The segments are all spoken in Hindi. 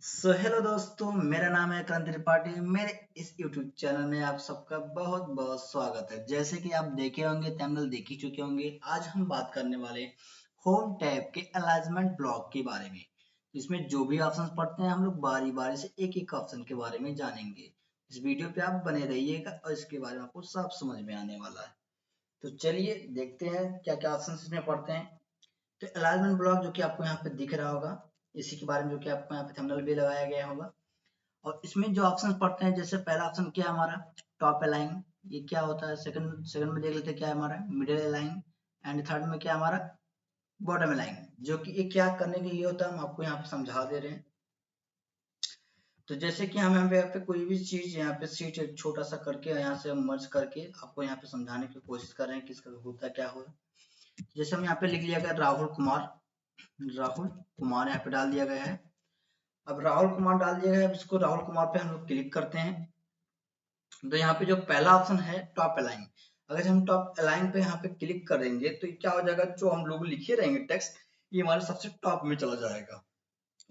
हेलो दोस्तों, मेरा नाम है क्रांति त्रिपाठी। मेरे इस यूट्यूब चैनल में आप सबका बहुत बहुत स्वागत है। जैसे कि आप देखे होंगे, थंबनेल देख ही चुके होंगे। आज हम बात करने वाले होम टैब के अलाइनमेंट ब्लॉक के बारे में। इसमें जो भी ऑप्शंस पढ़ते हैं, हम लोग बारी बारी से एक एक ऑप्शन के बारे में जानेंगे। इस वीडियो पे आप बने रहिएगा और इसके बारे में आपको सब समझ में आने वाला है। तो चलिए देखते हैं क्या क्या ऑप्शन इसमें पढ़ते हैं। तो अलाइनमेंट ब्लॉक जो कि आपको यहाँ पे दिख रहा होगा, इसी के बारे में जो कि आपको यहाँ पे थंबनेल भी लगाया गया होगा। और इसमें जो ऑप्शन पढ़ते हैं, जैसे पहला ऑप्शन क्या है हमारा, टॉप अलाइन। ये क्या होता है? सेकंड सेकंड में देख लेते हैं क्या है हमारा, मिडिल अलाइन। एंड थर्ड में क्या है हमारा, बॉटम अलाइन। जो कि ये क्या करने के लिए होता है, हम आपको यहाँ पे समझा दे रहे हैं। तो जैसे कि हम यहाँ पे कोई भी चीज यहाँ पे सीट एक छोटा सा करके यहाँ से मर्ज करके आपको यहाँ पे समझाने की कोशिश कर रहे हैं किसका होता है क्या हो। जैसे हम यहाँ पे लिख लिया गया राहुल कुमार। राहुल कुमार यहाँ पे डाल दिया गया है। अब राहुल कुमार डाल दिया गया है, इसको राहुल कुमार पे हम लोग क्लिक करते हैं। तो यहाँ पे जो पहला ऑप्शन है टॉप अलाइन, अगर हम टॉप अलाइन पे यहाँ पे क्लिक करेंगे तो क्या हो जाएगा, जो हम लोग लिखे रहेंगे टेक्स्ट, ये हमारे सबसे टॉप में चला जाएगा।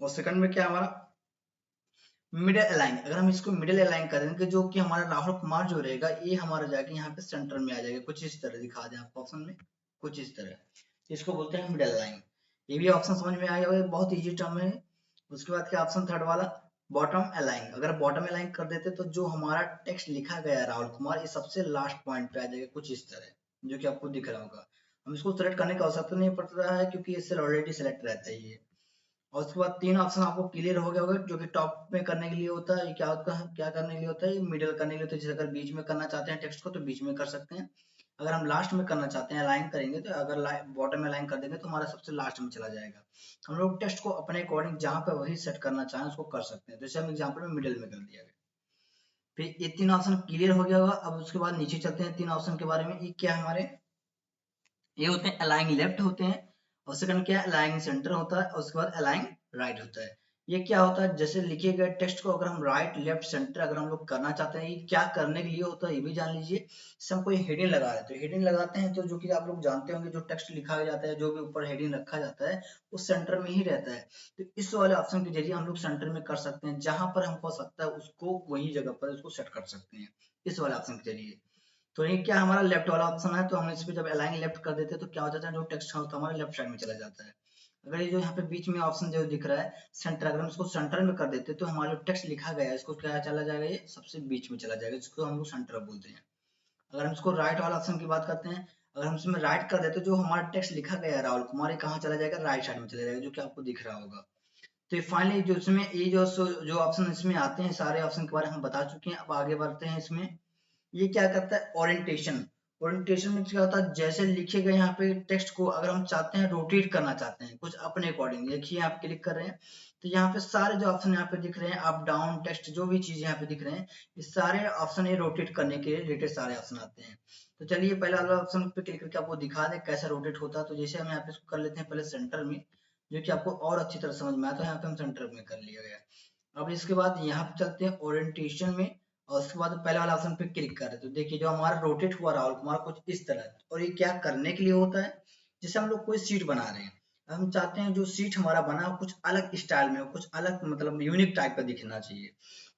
और सेकंड में क्या हमारा मिडिल अलाइन, अगर हम इसको मिडिल अलाइन करेंगे, जो कि हमारा राहुल कुमार जो रहेगा, ये हमारा जाके यहाँ पे सेंटर में आ जाएगा। कुछ इस तरह दिखा दें आपको ऑप्शन में, कुछ इस तरह। इसको बोलते हैं मिडिल अलाइन। ये भी ऑप्शन समझ में आया होगा, बहुत ईजी टर्म है। उसके बाद क्या ऑप्शन थर्ड वाला, बॉटम अलाइन। अगर बॉटम अलाइन कर देते तो जो हमारा टेक्स्ट लिखा गया है राहुल कुमार, ये सबसे लास्ट पॉइंट पे आ जाएगा, कुछ इस तरह, जो कि आपको दिख रहा होगा। हम इसको सेलेक्ट करने की आवश्यकता नहीं पड़ता है, क्योंकि इससे ऑलरेडी सेलेक्ट रहता है ये। और उसके बाद तीन ऑप्शन आपको क्लियर हो गया होगा, जो कि टॉप में करने के लिए होता है। क्या होता है, क्या करने के लिए होता है, मिडिल करने के लिए होता है। जैसे अगर बीच में करना चाहते हैं टेक्स्ट को तो बीच में कर सकते हैं। अगर हम लास्ट में करना चाहते हैं अलाइन करेंगे, तो अगर बॉटम में अलाइन कर देंगे तो हमारा सबसे लास्ट में चला जाएगा। हम लोग टेक्स्ट को अपने अकॉर्डिंग जहाँ पे वही सेट करना चाहें उसको कर सकते हैं। जैसे हम एग्जाम्पल में मिडिल में कर दिया गया। फिर ये तीन ऑप्शन क्लियर हो गया होगा। अब उसके बाद नीचे चलते हैं तीन ऑप्शन के बारे में। ये क्या है हमारे, ये होते हैं अलाइन लेफ्ट होते हैं। और सेकंड क्या है, अलाइन सेंटर होता है। और उसके बाद अलाइन राइट होता है। ये क्या होता है, जैसे लिखे गए टेक्स्ट को अगर हम राइट लेफ्ट सेंटर अगर हम लोग करना चाहते हैं, ये क्या करने के लिए होता है ये भी जान लीजिए। जैसे हम कोई हेडिंग लगा रहे हैं, तो हेडिंग लगाते हैं तो जो कि आप लोग जानते होंगे, जो टेक्स्ट लिखा जाता है, जो भी ऊपर हेडिंग रखा जाता है, वो सेंटर में ही रहता है। तो इस वाले ऑप्शन के जरिए हम लोग सेंटर में कर सकते हैं, जहां पर हमको सकता है उसको वही जगह पर उसको सेट कर सकते हैं, इस वाले ऑप्शन के जरिए। तो ये क्या हमारा लेफ्ट वाला ऑप्शन है, तो हम इस पे जब अलाइन लेफ्ट कर देते हैं तो क्या हो जाता है, जो टेक्स्ट है तो हमारे लेफ्ट साइड में चला जाता है। अगर ये जो यहाँ पे बीच में ऑप्शन जो दिख रहा है सेंटर, अगर हम इसको सेंटर में कर देते हैं तो हमारा जो टेक्स्ट लिखा गया है इसको क्या चला जाएगा, ये सबसे बीच में चला जाएगा, जिसको हम लोग सेंटर बोलते हैं। अगर हम इसको राइट वाला ऑप्शन की बात करते हैं, अगर हम इसमें राइट कर देते हैं, जो हमारा टेक्स्ट लिखा गया है राहुल कुमार, ये कहाँ चला जाएगा, राइट साइड में चला जाएगा, जो कि आपको दिख रहा होगा। तो ये फाइनली जो इसमें ये जो ऑप्शन इसमें आते हैं, सारे ऑप्शन के बारे में हम बता चुके हैं। अब आगे बढ़ते हैं इसमें। ये क्या करता है, ओरिएंटेशन। ओरिएंटेशन में क्या होता है, जैसे लिखे गए यहाँ पे टेक्स्ट को अगर हम चाहते हैं रोटेट करना चाहते हैं कुछ अपने अकॉर्डिंग, देखिए आप क्लिक कर रहे हैं तो यहाँ पे सारे जो ऑप्शन यहाँ पे दिख रहे हैं, अप डाउन टेक्स्ट जो भी चीज यहाँ पे दिख रहे हैं, ये सारे ऑप्शन ये रोटेट करने के रिलेटेड सारे ऑप्शन आते हैं। तो चलिए पहले वाला ऑप्शन पे क्लिक करके आपको दिखा दे कैसे रोटेट होता है। तो जैसे हम यहाँ पे इसको कर लेते हैं पहले सेंटर में, जो कि आपको और अच्छी तरह समझ में आया, तो यहाँ पे हम सेंटर में कर लिया गया। अब इसके बाद यहाँ पे चलते हैं ओरिएंटेशन में, और उसके बाद पहले वाला ऑप्शन पे क्लिक कर रहे हैं। तो देखिए जो हमारा रोटेट हुआ राहुल कुमार कुछ इस तरह, और ये क्या करने के लिए होता है, जैसे हम लोग कोई सीट बना रहे हैं, हम चाहते हैं जो सीट हमारा बना हो कुछ अलग स्टाइल में हो, कुछ अलग मतलब यूनिक टाइप का दिखना चाहिए,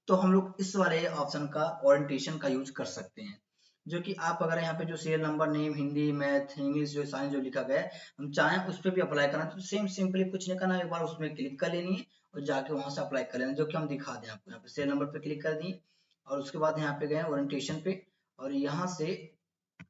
तो हम लोग इस वाले ऑप्शन का ओरिएंटेशन का यूज कर सकते हैं। जो कि आप अगर यहाँ पे जो serial number name Hindi math English जो साइंस जो लिखा गया है, हम चाहें उस पर भी अप्लाई करना तो सेम सिंपली कुछ नहीं करना, एक बार उसमें क्लिक कर लेनी है और जाके वहां से अप्लाई कर लेना, जो कि हम दिखा दें आपको। यहाँ पे सीरियल नंबर पे क्लिक कर दिए और उसके बाद यहाँ पे गए ओरिएंटेशन पे, और यहाँ से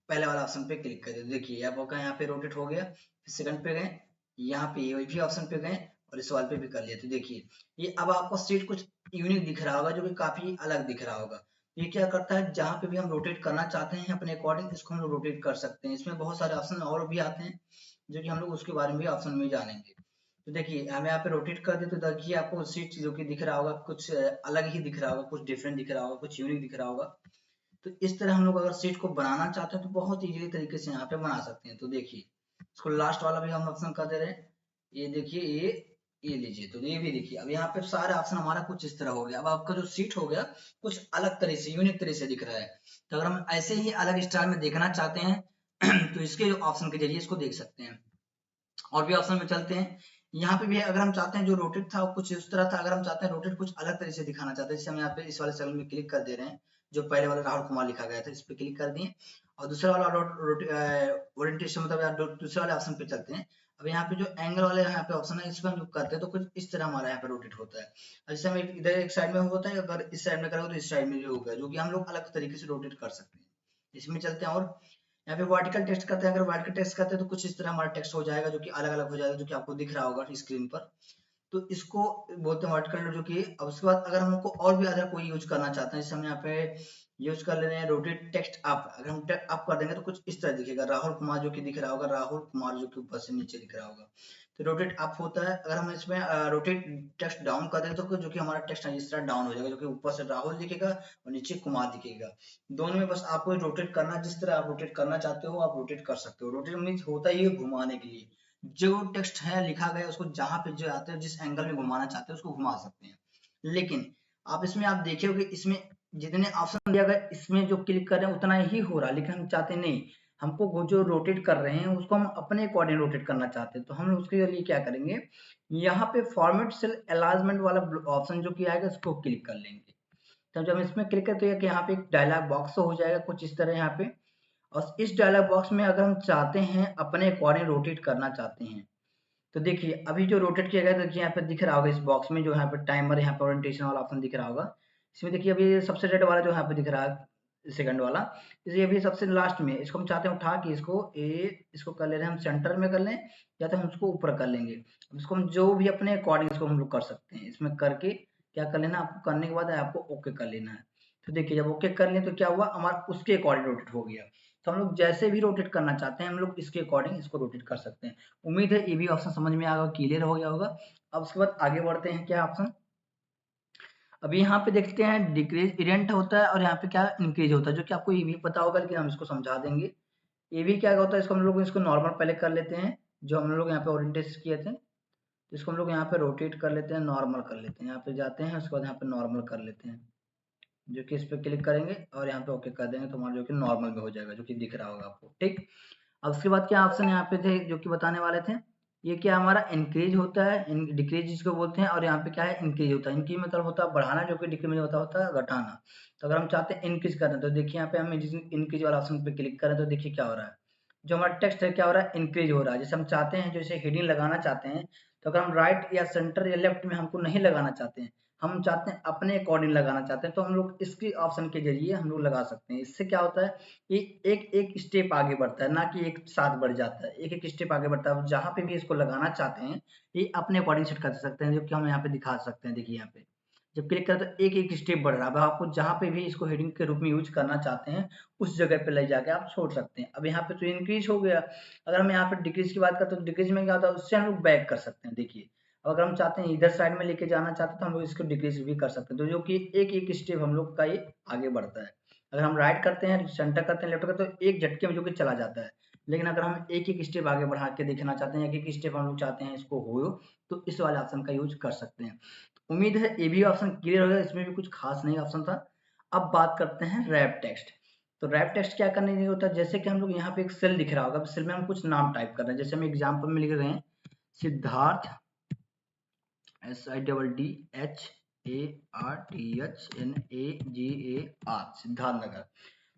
पहले वाला ऑप्शन पे क्लिक कर दिया। देखिए आपका यहाँ पे रोटेट हो गया। फिर सेकंड पे गए, यहाँ पे ये भी ऑप्शन पे गए और इस वाले पे भी कर लिया। तो देखिए ये अब आपको सीट कुछ यूनिक दिख रहा होगा, जो कि काफी अलग दिख रहा होगा। ये क्या करता है, जहां पे भी हम रोटेट करना चाहते हैं अपने अकॉर्डिंग, इसको हम लोग रोटेट कर सकते हैं। इसमें बहुत सारे ऑप्शन और भी आते हैं, जो कि हम लोग उसके बारे में भी ऑप्शन में जानेंगे। तो देखिए हम यहाँ पे रोटेट कर दे तो देखिए आपको सीट जो कि दिख रहा होगा कुछ अलग ही दिख रहा होगा, कुछ डिफरेंट दिख रहा होगा, कुछ यूनिक दिख रहा होगा। तो इस तरह हम लोग अगर सीट को बनाना चाहते हैं तो बहुत इजीली तरीके से यहाँ पे बना सकते हैं। तो देखिए इसको लास्ट वाला भी हम ऑप्शन कर दे रहे हैं। ये देखिए ये लीजिए, तो ये भी देखिए अब यहाँ पे सारे ऑप्शन हमारा कुछ इस तरह हो गया। अब आपका जो सीट हो गया कुछ अलग तरह से यूनिक तरह से दिख रहा है। तो अगर हम ऐसे ही अलग स्टाइल में देखना चाहते हैं तो इसके ऑप्शन के जरिए इसको देख सकते हैं। और भी ऑप्शन में चलते हैं। यहाँ पे भी अगर हम चाहते हैं जो रोटेट था वो कुछ इस तरह था, अगर हम चाहते हैं रोटेट कुछ अलग तरीके से दिखाना चाहते हैं, जैसे हम यहाँ पे इस वाले सेल में क्लिक कर दे रहे हैं, जो पहले वाला राहुल कुमार लिखा गया था इस पे क्लिक कर दिए, और दूसरा वाला ओरिएंटेशन मतलब दूसरे वाले ऑप्शन पे चलते हैं। अब यहाँ पे जो एंगल वाले यहाँ पे ऑप्शन है इस पे हम जो करते हैं तो कुछ इस तरह हमारा यहाँ पे रोटेट होता है। जैसे हम इधर एक साइड में होता है, अगर इस साइड में करोगे तो इस साइड में भी होगा, जो कि हम लोग अलग तरीके से रोटेट कर सकते हैं। इसमें चलते हैं, और यहाँ पे वर्टिकल टेक्स्ट करते हैं, अगर वर्टिकल टेक्स्ट करते हैं तो कुछ इस तरह हमारा टेक्स्ट हो जाएगा, जो कि अलग अलग हो जाएगा, जो कि आपको दिख रहा होगा स्क्रीन पर। तो इसको बोलते हैं वर्टिकल, जो कि अब उसके बाद अगर हमको और भी अदर कोई यूज करना चाहते हैं, जैसे हम यहाँ पे यूज कर ले रहे हैं रोटेट टेक्स्ट अप, अगर हम अप कर देंगे तो कुछ इस तरह दिखेगा, राहुल कुमार जो कि दिख रहा होगा, राहुल कुमार जो कि ऊपर से नीचे दिख रहा होगा। तो रोटेट अप होता है। अगर हम इसमें रोटेट टेक्स्ट डाउन कर दें तो जो कि हमारा टेक्स्ट है इस तरह डाउन हो जाएगा, जो कि ऊपर से राहुल दिखेगा और नीचे कुमार दिखेगा। दोनों में बस आपको रोटेट करना, जिस तरह आप रोटेट करना चाहते हो आप रोटेट कर सकते हो। रोटेट मीन्स होता ही है घुमाने के लिए, जो टेक्स्ट है लिखा गया उसको जहां पे जो आते हैं जिस एंगल में घुमाना चाहते हैं उसको घुमा सकते हैं। लेकिन आप इसमें आप देखोगे इसमें जितने ऑप्शन दिया गया इसमें जो क्लिक कर रहे हैं उतना ही हो रहा है, लेकिन हम चाहते नहीं, हमको वो जो रोटेट कर रहे हैं उसको हम अपने अकॉर्डिंग रोटेट करना चाहते हैं। तो हम उसके लिए क्या करेंगे, यहाँ पे फॉर्मेट सेल अलाइनमेंट वाला ऑप्शन जो कि आएगा उसको क्लिक कर लेंगे। तो जब हम इसमें क्लिक करते हैं कि यहाँ पे एक डायलॉग बॉक्स हो जाएगा कुछ इस तरह यहाँ पे, और इस डायलॉग बॉक्स में अगर हम चाहते हैं अपने अकॉर्डिंग रोटेट करना चाहते हैं तो देखिए अभी जो रोटेट किया गया, देखिए यहाँ पे दिख रहा होगा इस बॉक्स में, जो यहाँ पे टाइमर यहाँ पे ओरिएंटेशन वाला ऑप्शन दिख रहा होगा। इसमें देखिए अभी सबसे रेड वाला जो यहाँ पे दिख रहा है सेकंड वाला, ये अभी सबसे लास्ट में, इसको हम चाहते हैं उठा के इसको कर ले रहे हैं हम सेंटर में कर लें, या तो हम उसको ऊपर कर लेंगे। अब इसको हम जो भी अपने अकॉर्डिंग इसको हम लोग कर सकते हैं, इसमें करके क्या कर लेना आपको, करने के बाद आपको ओके कर लेना है। तो देखिए जब ओके कर लें तो क्या हुआ, हमारा उसके अकॉर्डिंग रोटेट हो गया। तो हम लोग जैसे भी रोटेट करना चाहते हैं हम लोग इसके अकॉर्डिंग इसको रोटेट कर सकते हैं। उम्मीद है ये भी ऑप्शन समझ में आ गया, क्लियर हो गया होगा। अब उसके बाद आगे बढ़ते हैं, क्या ऑप्शन अभी यहाँ पे देखते हैं, डिक्रीज इवेंट होता है और यहाँ पे क्या इंक्रीज होता है, जो कि आपको ये भी पता होगा लेकिन हम इसको समझा देंगे। ये भी क्या होता है, इसको हम लोग इसको नॉर्मल पहले कर लेते हैं, जो हम लोग यहाँ पे ओरिएंटेशन किए थे, तो इसको हम लोग यहाँ पे रोटेट कर लेते हैं, नॉर्मल कर लेते हैं, यहाँ पे जाते हैं उसके बाद यहाँ पे नॉर्मल कर लेते हैं, जो कि इस पे क्लिक करेंगे और यहाँ पे ओके कर देंगे तो हमारा जो कि नॉर्मल में हो जाएगा, जो कि दिख रहा होगा आपको, ठीक। अब उसके बाद क्या ऑप्शन यहाँ पे थे जो कि बताने वाले थे, ये क्या हमारा इंक्रीज होता है, डिक्रीज जिसको बोलते हैं, और यहाँ पे क्या है इंक्रीज होता है। इंक्रीज मतलब होता है बढ़ाना, जो कि डिक्रीज में होता है घटाना। तो अगर हम चाहते हैं इंक्रीज करना तो देखिए यहाँ पे हम इंक्रीज वाला ऑप्शन पे क्लिक करें तो देखिए क्या हो रहा है, जो हमारा टेक्स्ट है क्या हो रहा है, इंक्रीज हो रहा है। जैसे हम चाहते हैं जैसे हेडिंग लगाना चाहते हैं, तो अगर हम राइट या सेंटर या लेफ्ट में हमको नहीं लगाना चाहते हैं, हम चाहते हैं अपने अकॉर्डिंग लगाना चाहते हैं, तो हम लोग इसके ऑप्शन के जरिए हम लोग लगा सकते हैं। इससे क्या होता है, ये एक एक स्टेप आगे बढ़ता है, ना कि एक साथ बढ़ जाता है, एक एक स्टेप आगे बढ़ता है। जहां पे भी इसको लगाना चाहते हैं ये अपने अकॉर्डिंग सेट कर सकते हैं, जो कि हम यहाँ पे दिखा सकते हैं। देखिए यहाँ पे जब क्लिक करें तो एक एक स्टेप बढ़ रहा है। अब आपको जहां पे भी इसको हेडिंग के रूप में यूज करना चाहते हैं उस जगह पे ले जाके आप छोड़ सकते हैं। अब यहाँ पे तो इंक्रीज हो गया, अगर हम यहाँ पे डिक्रीज की बात करते हैं तो डिक्रीज में क्या होता है, उससे हम लोग बैक कर सकते हैं। देखिए अगर हम चाहते हैं इधर साइड में लेके जाना चाहते हैं तो हम लोग इसको डिक्रीज भी कर सकते हैं, तो जो कि एक एक स्टेप हम लोग का ये आगे बढ़ता है। अगर हम राइट करते हैं, सेंटर करते हैं, लेफ्ट करते हैं तो एक झटके में जो कि चला जाता है। लेकिन अगर हम एक एक स्टेप आगे बढ़ा के देखना चाहते हैं, एक एक स्टेप हम लोग चाहते हैं इसको हो, तो इस वाले ऑप्शन का यूज कर सकते हैं। उम्मीद है ये भी ऑप्शन क्लियर हो गया, इसमें भी कुछ खास नहीं ऑप्शन था। अब बात करते हैं रैप टेक्स्ट। तो रैप टेक्स्ट क्या करने के लिए होता है, जैसे कि हम लोग यहाँ पे एक सेल दिख रहा होगा, सेल में हम कुछ नाम टाइप कर रहे हैं, जैसे हम एग्जाम्पल में लिख रहे हैं सिद्धार्थ, SIDDHARTHNAGAR, सिद्धार्थनगर।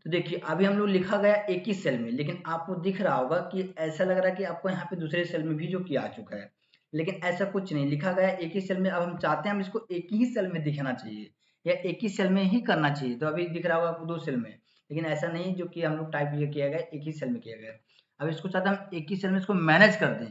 तो देखिए अभी हम लोग लिखा गया एक ही सेल में, लेकिन आपको दिख रहा होगा कि ऐसा लग रहा है कि आपको यहाँ पे दूसरे सेल में भी जो कि आ चुका है, लेकिन ऐसा कुछ नहीं, लिखा गया एक ही सेल में। अब हम चाहते हैं हम इसको एक ही सेल में दिखना चाहिए या एक ही सेल में ही करना चाहिए, तो अभी दिख रहा होगा आपको दो सेल में, लेकिन ऐसा नहीं, जो कि हम लोग टाइप ये किया गया एक ही सेल में किया गया। अब इसको चाहते हैं हम एक ही सेल में इसको मैनेज कर दें,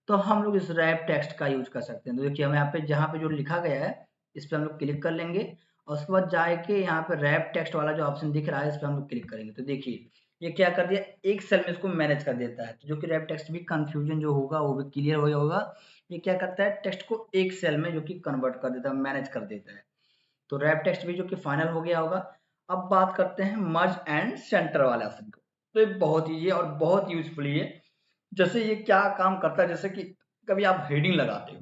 तो हम लोग इस रैप टेक्स्ट का यूज कर सकते हैं। तो देखिए हम यहाँ पे जहाँ पे जो लिखा गया है इस पे हम लोग क्लिक कर लेंगे, और उसके बाद जाके यहाँ पे रैप टेक्स्ट वाला जो ऑप्शन दिख रहा है इस पे हम लोग क्लिक करेंगे। तो देखिए ये क्या कर दिया, एक सेल में इसको मैनेज कर देता है, तो जो कि रैप टेक्स्ट भी कंफ्यूजन जो होगा वो भी क्लियर हो होगा। ये क्या करता है, टेक्स्ट को एक सेल में जो कि कन्वर्ट कर देता है, मैनेज कर देता है। तो रैप टेक्स्ट भी जो कि फाइनल हो गया होगा। अब बात करते हैं मर्ज एंड सेंटर वाले ऑप्शन को। तो ये बहुत ईजी है और बहुत यूजफुल है। जैसे ये क्या काम करता है, जैसे कि कभी आप हेडिंग लगाते हो,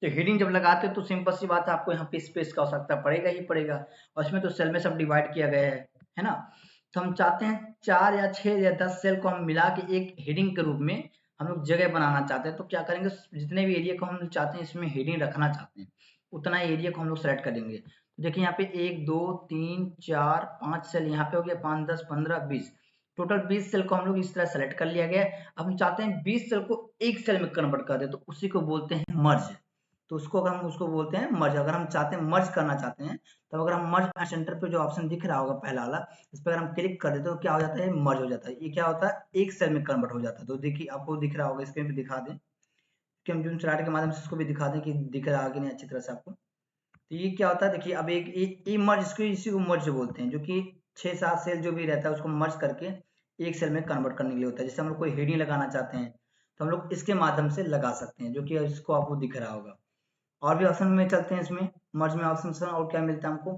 तो हेडिंग जब लगाते हो तो सिंपल सी बात है, आपको यहाँ पे स्पेस का आवश्यकता पड़ेगा ही पड़ेगा, और इसमें तो सेल में सब डिवाइड किया गया है ना। तो हम चाहते हैं 4 या 6 या 10 सेल को हम मिला के एक हेडिंग के रूप में हम लोग जगह बनाना चाहते हैं तो क्या करेंगे, जितने भी एरिया को हम लोग चाहते हैं इसमें हेडिंग रखना चाहते हैं उतना एरिया को हम लोग सेलेक्ट करेंगे। तो देखिए यहाँ पे 1 2 3 4 5 सेल यहाँ पे हो गया, 5 10 15 20, टोटल 20 सेल को हम लोग इस तरह सेलेक्ट कर लिया गया है। अब हम चाहते हैं 20 सेल को एक सेल में कन्वर्ट कर दे, तो उसी को बोलते हैं मर्ज। तो उसको अगर हम उसको बोलते हैं मर्ज। अगर हम चाहते हैं मर्ज करना चाहते हैं तो अगर हम मर्ज सेंटर पे जो ऑप्शन दिख रहा होगा पहला वाला, इस पर अगर हम क्लिक कर देते तो क्या हो जाता है, मर्ज हो जाता है। ये क्या होता है, एक सेल में कन्वर्ट हो जाता है। तो देखिए आपको दिख रहा होगा, स्क्रीन पे दिखा दें कि हम जूम स्लाइड के माध्यम से इसको भी दिखा दें कि दिख रहा है कि नहीं अच्छी तरह से आपको। तो ये क्या होता है, देखिए अब एक ई मर्ज, इसको इसी को मर्ज बोलते हैं, जो कि 6-7 सेल जो भी रहता है उसको मर्ज करके एक सेल में कन्वर्ट करने के लिए होता है। जैसे हम लोग कोई हेडिंग लगाना चाहते हैं तो हम लोग इसके माध्यम से लगा सकते हैं, जो कि इसको आपको दिख रहा होगा। और भी ऑप्शन में चलते हैं, इसमें मर्ज में ऑप्शन और क्या मिलता है हमको,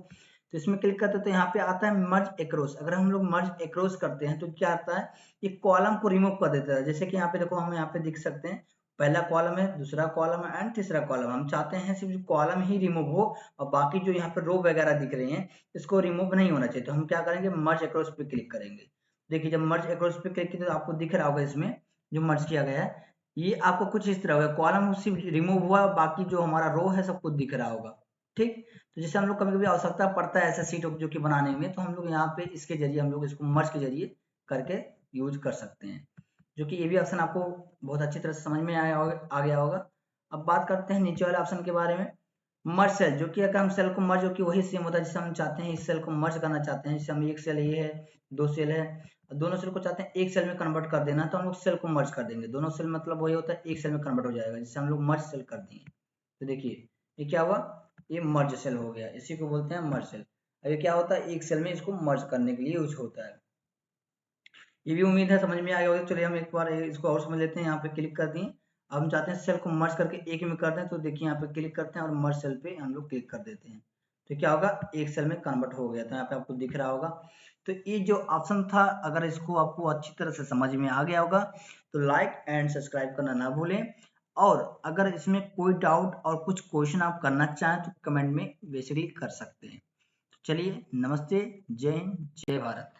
तो इसमें क्लिक करते हैं तो यहाँ पे आता है मर्ज एक्रोस। अगर हम लोग मर्ज एक्रोस करते हैं तो क्या आता है, ये कॉलम को रिमूव कर देता है। जैसे कि यहाँ पे देखो, हम यहाँ पे दिख सकते हैं पहला कॉलम है, दूसरा कॉलम है एंड तीसरा कॉलम। हम चाहते हैं सिर्फ कॉलम ही रिमूव हो और बाकी जो यहाँ पे रो वगैरह दिख रहे हैं इसको रिमूव नहीं होना चाहिए। तो हम क्या करेंगे, मर्ज एक्रोस पे क्लिक करेंगे। देखिए जब मर्ज एक्रोस पे क्लिक किया तो आपको दिख रहा होगा इसमें जो मर्ज किया गया है, ये आपको कुछ इस तरह होगा, कॉलम सिर्फ रिमूव हुआ, बाकी जो हमारा रो है सब कुछ दिख रहा होगा। ठीक, तो जैसे हम लोग कभी कभी आवश्यकता पड़ता है ऐसा सीट जो कि बनाने में, तो हम लोग यहाँ पे इसके जरिए हम लोग इसको मर्ज के जरिए करके यूज कर सकते हैं, जो कि ये भी ऑप्शन आपको बहुत अच्छी तरह से समझ में आ गया होगा। अब बात करते हैं नीचे वाले ऑप्शन के बारे में, मर्ज सेल, जो कि अगर हम सेल को मर्ज, जो कि वही सेम होता है जिसे हम चाहते हैं इस सेल को मर्ज करना चाहते हैं। जैसे हम एक सेल ये है, दो सेल है, दोनों सेल को चाहते हैं एक सेल में कन्वर्ट कर देना, तो हम लोग सेल को मर्ज कर देंगे। दोनों सेल मतलब वही होता है एक सेल में कन्वर्ट हो जाएगा, जिससे हम लोग मर्ज सेल कर दिए। तो देखिए ये क्या हुआ, ये मर्ज सेल हो गया, इसी को बोलते हैं मर्ज सेल। अब ये क्या होता है, एक सेल में इसको मर्ज करने के लिए यूज होता है। ये भी उम्मीद है समझ में आया होगा। चलिए हम एक बार इसको और समझ लेते हैं। यहाँ पे क्लिक कर दिए, अब हम चाहते हैं सेल को मर्ज करके एक में कर दें, तो देखिए यहाँ पे क्लिक करते हैं और मर्ज सेल पे हम लोग क्लिक कर देते हैं, तो क्या होगा, एक सेल में कन्वर्ट हो गया। तो यहाँ पे आपको दिख रहा होगा। तो ये जो ऑप्शन था, अगर इसको आपको अच्छी तरह से समझ में आ गया होगा तो लाइक एंड सब्सक्राइब करना ना भूलें। और अगर इसमें कोई डाउट और कुछ क्वेश्चन आप करना चाहें तो कमेंट में बेसिकली कर सकते हैं। चलिए, नमस्ते, जय हिंद, जय भारत।